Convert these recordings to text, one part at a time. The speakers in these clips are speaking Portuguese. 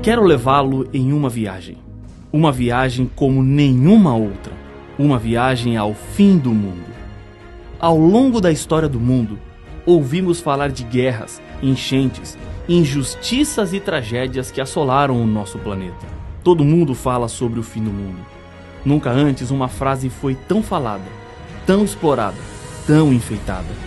Quero levá-lo em uma viagem como nenhuma outra, uma viagem ao fim do mundo. Ao longo da história do mundo, ouvimos falar de guerras, enchentes, injustiças e tragédias que assolaram o nosso planeta. Todo mundo fala sobre o fim do mundo. Nunca antes uma frase foi tão falada, tão explorada, tão enfeitada.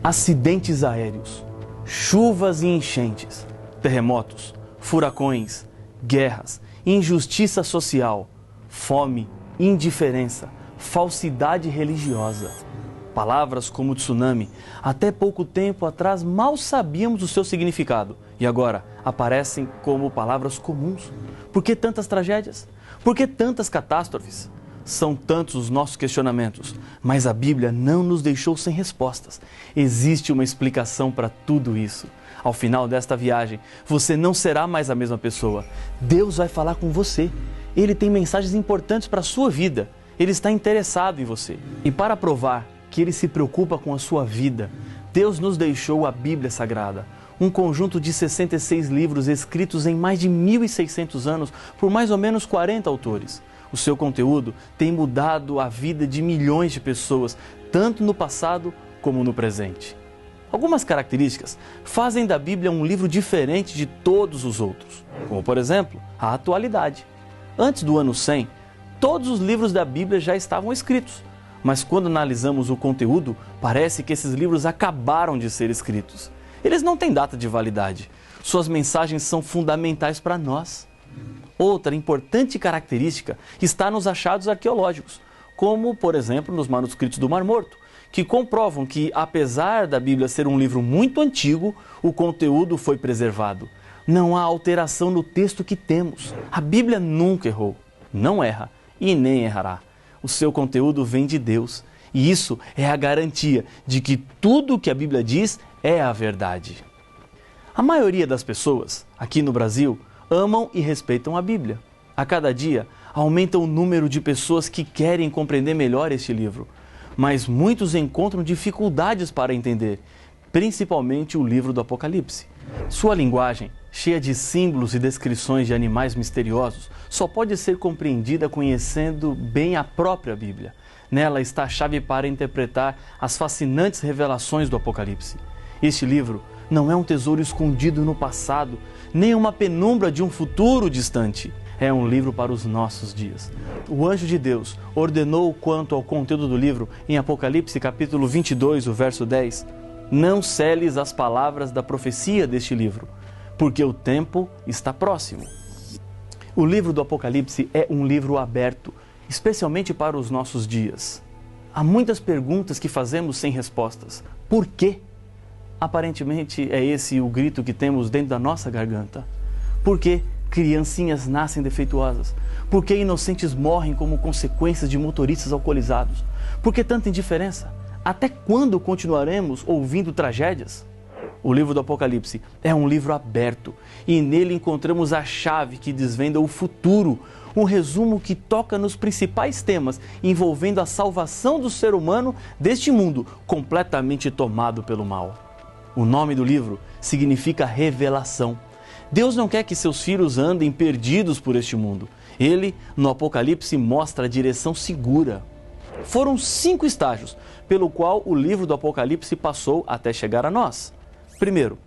Acidentes aéreos, chuvas e enchentes, terremotos, furacões, guerras, injustiça social, fome, indiferença, falsidade religiosa. Palavras como tsunami, até pouco tempo atrás mal sabíamos o seu significado e agora aparecem como palavras comuns. Por que tantas tragédias? Por que tantas catástrofes? São tantos os nossos questionamentos, mas a Bíblia não nos deixou sem respostas. Existe uma explicação para tudo isso. Ao final desta viagem, você não será mais a mesma pessoa. Deus vai falar com você. Ele tem mensagens importantes para a sua vida. Ele está interessado em você. E para provar que Ele se preocupa com a sua vida, Deus nos deixou a Bíblia Sagrada. Um conjunto de 66 livros escritos em mais de 1.600 anos por mais ou menos 40 autores. O seu conteúdo tem mudado a vida de milhões de pessoas, tanto no passado como no presente. Algumas características fazem da Bíblia um livro diferente de todos os outros, como por exemplo, a atualidade. Antes do ano 100, todos os livros da Bíblia já estavam escritos, mas quando analisamos o conteúdo, parece que esses livros acabaram de ser escritos. Eles não têm data de validade, suas mensagens são fundamentais para nós. Outra importante característica está nos achados arqueológicos, como, por exemplo, nos manuscritos do Mar Morto, que comprovam que, apesar da Bíblia ser um livro muito antigo, o conteúdo foi preservado. Não há alteração no texto que temos. A Bíblia nunca errou, não erra e nem errará. O seu conteúdo vem de Deus, e isso é a garantia de que tudo o que a Bíblia diz é a verdade. A maioria das pessoas, aqui no Brasil, amam e respeitam a Bíblia. A cada dia, aumenta o número de pessoas que querem compreender melhor este livro, mas muitos encontram dificuldades para entender, principalmente o livro do Apocalipse. Sua linguagem, cheia de símbolos e descrições de animais misteriosos, só pode ser compreendida conhecendo bem a própria Bíblia. Nela está a chave para interpretar as fascinantes revelações do Apocalipse. Este livro não é um tesouro escondido no passado, nem uma penumbra de um futuro distante. É um livro para os nossos dias. O anjo de Deus ordenou quanto ao conteúdo do livro em Apocalipse capítulo 22, o verso 10. Não seles as palavras da profecia deste livro, porque o tempo está próximo. O livro do Apocalipse é um livro aberto, especialmente para os nossos dias. Há muitas perguntas que fazemos sem respostas. Por quê? Aparentemente é esse o grito que temos dentro da nossa garganta. Por que criancinhas nascem defeituosas? Por que inocentes morrem como consequência de motoristas alcoolizados? Por que tanta indiferença? Até quando continuaremos ouvindo tragédias? O livro do Apocalipse é um livro aberto e nele encontramos a chave que desvenda o futuro, um resumo que toca nos principais temas envolvendo a salvação do ser humano deste mundo completamente tomado pelo mal. O nome do livro significa revelação. Deus não quer que seus filhos andem perdidos por este mundo. Ele, no Apocalipse, mostra a direção segura. Foram 5 estágios pelo qual o livro do Apocalipse passou até chegar a nós. Primeiro,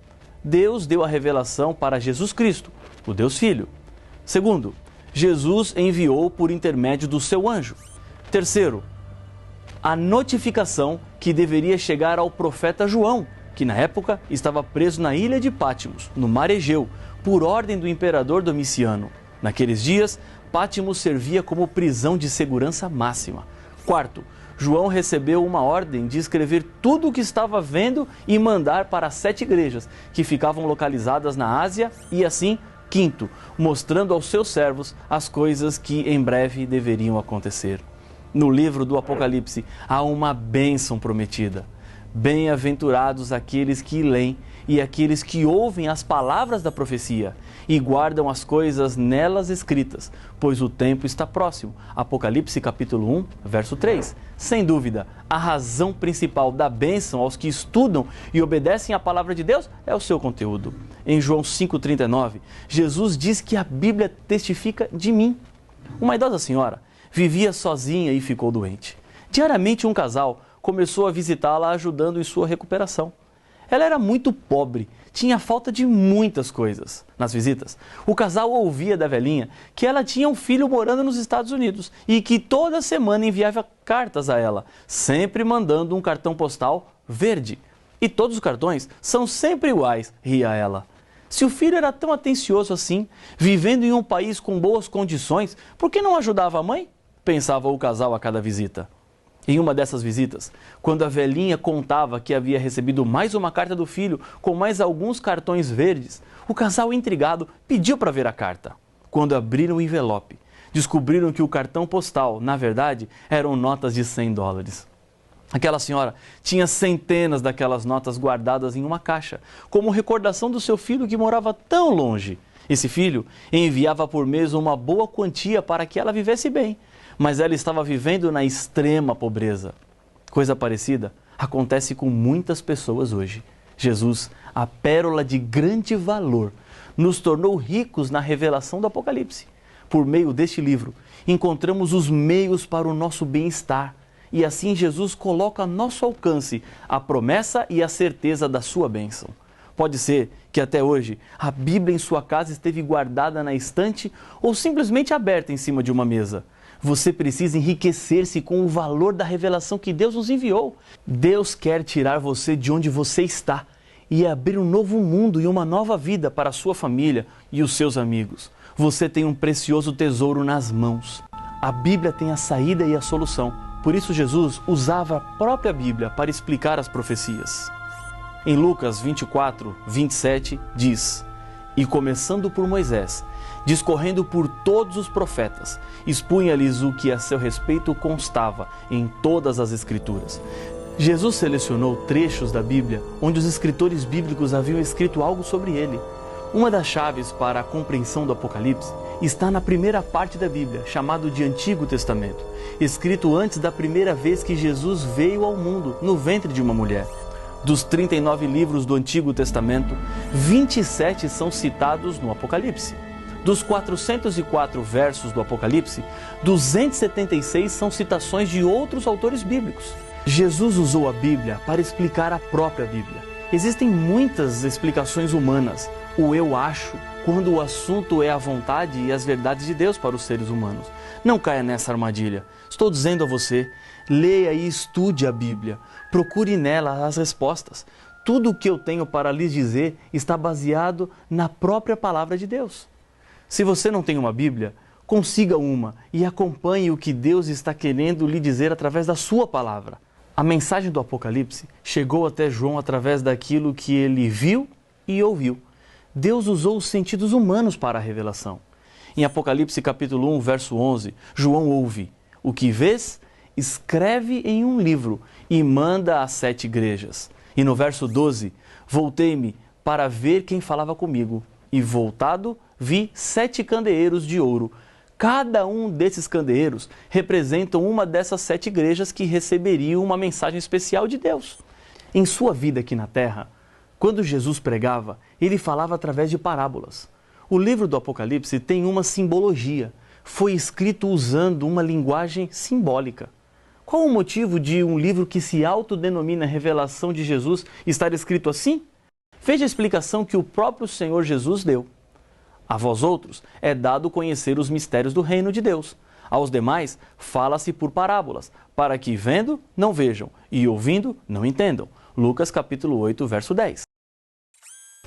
Deus deu a revelação para Jesus Cristo, o Deus Filho. Segundo, Jesus enviou por intermédio do seu anjo. Terceiro, a notificação que deveria chegar ao profeta João, que na época estava preso na ilha de Pátmos, no mar Egeu, por ordem do imperador Domiciano. Naqueles dias, Pátmos servia como prisão de segurança máxima. Quarto, João recebeu uma ordem de escrever tudo o que estava vendo e mandar para as 7 igrejas, que ficavam localizadas na Ásia, e assim, quinto, mostrando aos seus servos as coisas que em breve deveriam acontecer. No livro do Apocalipse há uma bênção prometida. Bem-aventurados aqueles que leem e aqueles que ouvem as palavras da profecia e guardam as coisas nelas escritas, pois o tempo está próximo. Apocalipse capítulo 1, verso 3. Sem dúvida, a razão principal da bênção aos que estudam e obedecem à palavra de Deus é o seu conteúdo. Em João 5,39, Jesus diz que a Bíblia testifica de mim. Uma idosa senhora vivia sozinha e ficou doente. Diariamente um casal começou a visitá-la ajudando em sua recuperação. Ela era muito pobre, tinha falta de muitas coisas. Nas visitas, o casal ouvia da velhinha que ela tinha um filho morando nos Estados Unidos e que toda semana enviava cartas a ela, sempre mandando um cartão postal verde. E todos os cartões são sempre iguais, ria ela. Se o filho era tão atencioso assim, vivendo em um país com boas condições, por que não ajudava a mãe? Pensava o casal a cada visita. Em uma dessas visitas, quando a velhinha contava que havia recebido mais uma carta do filho com mais alguns cartões verdes, o casal intrigado pediu para ver a carta. Quando abriram o envelope, descobriram que o cartão postal, na verdade, eram notas de $100. Aquela senhora tinha centenas daquelas notas guardadas em uma caixa, como recordação do seu filho que morava tão longe. Esse filho enviava por mês uma boa quantia para que ela vivesse bem, mas ela estava vivendo na extrema pobreza. Coisa parecida acontece com muitas pessoas hoje. Jesus, a pérola de grande valor, nos tornou ricos na revelação do Apocalipse. Por meio deste livro, encontramos os meios para o nosso bem-estar. E assim Jesus coloca a nosso alcance a promessa e a certeza da sua bênção. Pode ser que até hoje a Bíblia em sua casa esteve guardada na estante ou simplesmente aberta em cima de uma mesa. Você precisa enriquecer-se com o valor da revelação que Deus nos enviou. Deus quer tirar você de onde você está e abrir um novo mundo e uma nova vida para a sua família e os seus amigos. Você tem um precioso tesouro nas mãos. A Bíblia tem a saída e a solução. Por isso Jesus usava a própria Bíblia para explicar as profecias. Em Lucas 24, 27 diz: E começando por Moisés, discorrendo por todos os profetas, expunha-lhes o que a seu respeito constava em todas as Escrituras. Jesus selecionou trechos da Bíblia onde os escritores bíblicos haviam escrito algo sobre ele. Uma das chaves para a compreensão do Apocalipse está na primeira parte da Bíblia, chamado de Antigo Testamento, escrito antes da primeira vez que Jesus veio ao mundo, no ventre de uma mulher. Dos 39 livros do Antigo Testamento, 27 são citados no Apocalipse. Dos 404 versos do Apocalipse, 276 são citações de outros autores bíblicos. Jesus usou a Bíblia para explicar a própria Bíblia. Existem muitas explicações humanas, o eu acho, quando o assunto é a vontade e as verdades de Deus para os seres humanos. Não caia nessa armadilha. Estou dizendo a você, leia e estude a Bíblia. Procure nela as respostas. Tudo o que eu tenho para lhes dizer está baseado na própria palavra de Deus. Se você não tem uma Bíblia, consiga uma e acompanhe o que Deus está querendo lhe dizer através da sua palavra. A mensagem do Apocalipse chegou até João através daquilo que ele viu e ouviu. Deus usou os sentidos humanos para a revelação. Em Apocalipse capítulo 1, verso 11, João ouve: O que vês, escreve em um livro e manda às 7 igrejas. E no verso 12, voltei-me para ver quem falava comigo. E voltado, vi 7 candeeiros de ouro. Cada um desses candeeiros representam uma dessas 7 igrejas que receberiam uma mensagem especial de Deus. Em sua vida aqui na terra, quando Jesus pregava, ele falava através de parábolas. O livro do Apocalipse tem uma simbologia. Foi escrito usando uma linguagem simbólica. Qual o motivo de um livro que se autodenomina Revelação de Jesus estar escrito assim? Veja a explicação que o próprio Senhor Jesus deu. A vós outros é dado conhecer os mistérios do reino de Deus. Aos demais fala-se por parábolas, para que vendo, não vejam, e ouvindo, não entendam. Lucas capítulo 8, verso 10.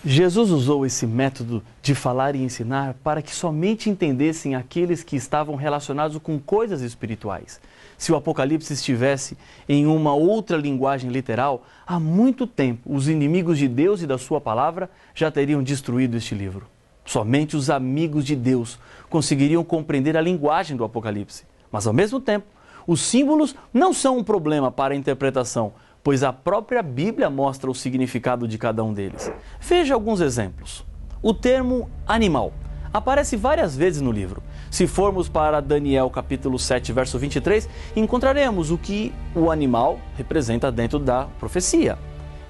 Jesus usou esse método de falar e ensinar para que somente entendessem aqueles que estavam relacionados com coisas espirituais. Se o Apocalipse estivesse em uma outra linguagem literal, há muito tempo os inimigos de Deus e da sua palavra já teriam destruído este livro. Somente os amigos de Deus conseguiriam compreender a linguagem do Apocalipse. Mas ao mesmo tempo, Os símbolos não são um problema para a interpretação, pois a própria Bíblia mostra o significado de cada um deles. Veja alguns exemplos. O termo animal aparece várias vezes no livro. Se formos para Daniel capítulo 7, verso 23, encontraremos o que o animal representa dentro da profecia.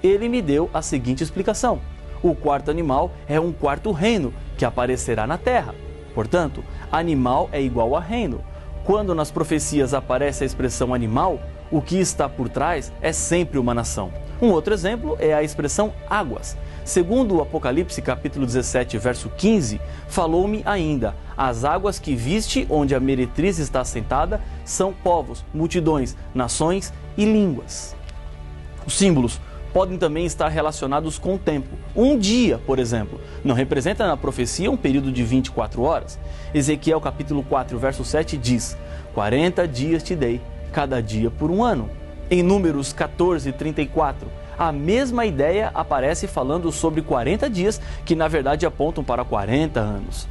Ele me deu a seguinte explicação: o quarto animal é um quarto reino que aparecerá na terra. Portanto, animal é igual a reino. Quando nas profecias aparece a expressão animal, o que está por trás é sempre uma nação. Um outro exemplo é a expressão águas. Segundo o Apocalipse capítulo 17, verso 15, falou-me ainda: as águas que viste onde a meretriz está assentada são povos, multidões, nações e línguas. Os símbolos podem também estar relacionados com o tempo. Um dia, por exemplo, não representa na profecia um período de 24 horas. Ezequiel capítulo 4, verso 7 diz: 40 dias te dei, cada dia por um ano. Em Números 14, 34, a mesma ideia aparece falando sobre 40 dias, que na verdade apontam para 40 anos.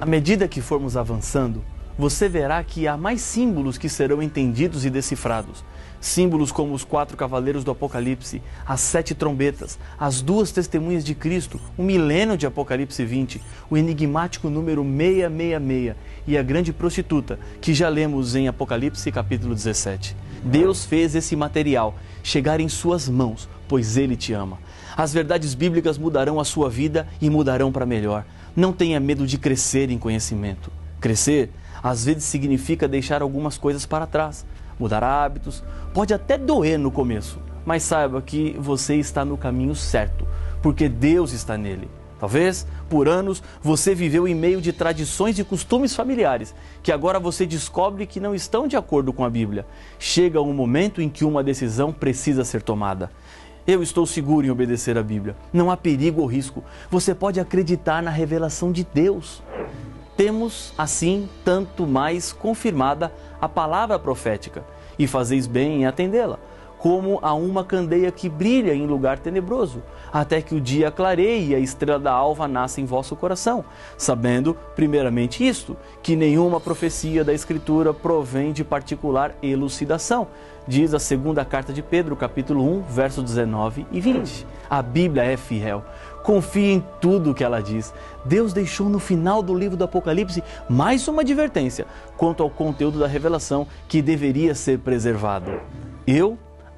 À medida que formos avançando, você verá que há mais símbolos que serão entendidos e decifrados. Símbolos como os 4 cavaleiros do Apocalipse, as 7 trombetas, as 2 testemunhas de Cristo, o milênio de Apocalipse 20, o enigmático número 666 e a grande prostituta, que já lemos em Apocalipse capítulo 17. Deus fez esse material chegar em suas mãos, pois Ele te ama. As verdades bíblicas mudarão a sua vida e mudarão para melhor. Não tenha medo de crescer em conhecimento. Crescer, às vezes, significa deixar algumas coisas para trás. Mudar hábitos, pode até doer no começo, mas saiba que você está no caminho certo, porque Deus está nele. Talvez, por anos, você viveu em meio de tradições e costumes familiares, que agora você descobre que não estão de acordo com a Bíblia. Chega um momento em que uma decisão precisa ser tomada. Eu estou seguro em obedecer a Bíblia. Não há perigo ou risco. Você pode acreditar na revelação de Deus. Temos, assim, tanto mais confirmada a palavra profética, e fazeis bem em atendê-la, como a uma candeia que brilha em lugar tenebroso, até que o dia clareie e a estrela da alva nasça em vosso coração, sabendo, primeiramente isto, que nenhuma profecia da Escritura provém de particular elucidação, diz a segunda carta de Pedro, capítulo 1, versos 19 e 20. A Bíblia é fiel. Confie em tudo o que ela diz. Deus deixou no final do livro do Apocalipse mais uma advertência quanto ao conteúdo da revelação que deveria ser preservado.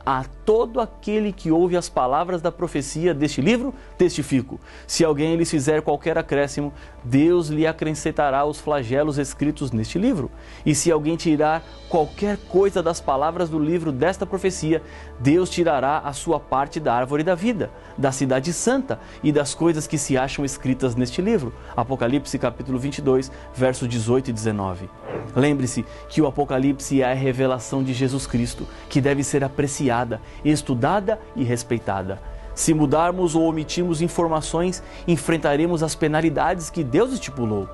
A todo aquele que ouve as palavras da profecia deste livro, testifico: se alguém lhes fizer qualquer acréscimo, Deus lhe acrescentará os flagelos escritos neste livro. E se alguém tirar qualquer coisa das palavras do livro desta profecia, Deus tirará a sua parte da árvore da vida, da cidade santa e das coisas que se acham escritas neste livro. Apocalipse capítulo 22, versos 18 e 19. Lembre-se que o Apocalipse é a revelação de Jesus Cristo, que deve ser apreciada, estudada e respeitada. Se mudarmos ou omitirmos informações, enfrentaremos as penalidades que Deus estipulou.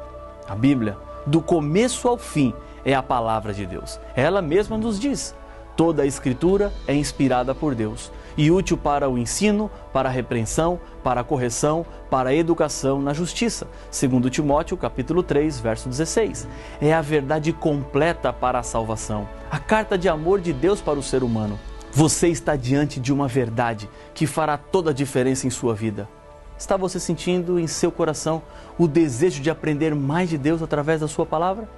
A Bíblia, do começo ao fim, é a palavra de Deus. Ela mesma nos diz: toda a Escritura é inspirada por Deus e útil para o ensino, para a repreensão, para a correção, para a educação na justiça. Segundo Timóteo, capítulo 3, verso 16. É a verdade completa para a salvação, a carta de amor de Deus para o ser humano. Você está diante de uma verdade que fará toda a diferença em sua vida. Está você sentindo em seu coração o desejo de aprender mais de Deus através da sua palavra?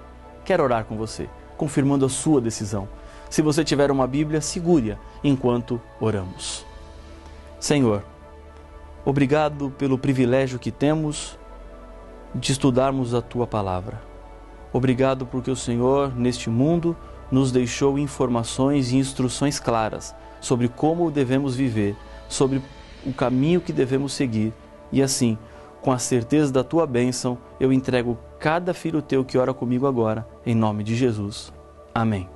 Quero orar com você, confirmando a sua decisão. Se você tiver uma Bíblia, segure-a enquanto oramos. Senhor, obrigado pelo privilégio que temos de estudarmos a Tua Palavra. Obrigado porque o Senhor, neste mundo, nos deixou informações e instruções claras sobre como devemos viver, sobre o caminho que devemos seguir. E assim, com a certeza da Tua bênção, eu entrego cada filho Teu que ora comigo agora, em nome de Jesus. Amém.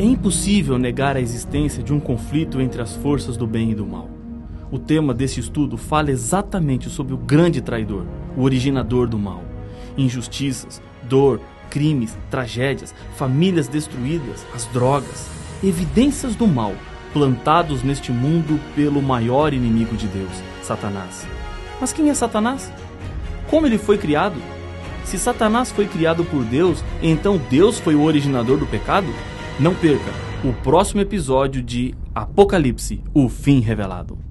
É impossível negar a existência de um conflito entre as forças do bem e do mal. O tema desse estudo fala exatamente sobre o grande traidor, o originador do mal. Injustiças, dor, crimes, tragédias, famílias destruídas, as drogas, evidências do mal plantados neste mundo pelo maior inimigo de Deus, Satanás. Mas quem é Satanás? Como ele foi criado? Se Satanás foi criado por Deus, então Deus foi o originador do pecado? Não perca o próximo episódio de Apocalipse, o fim revelado.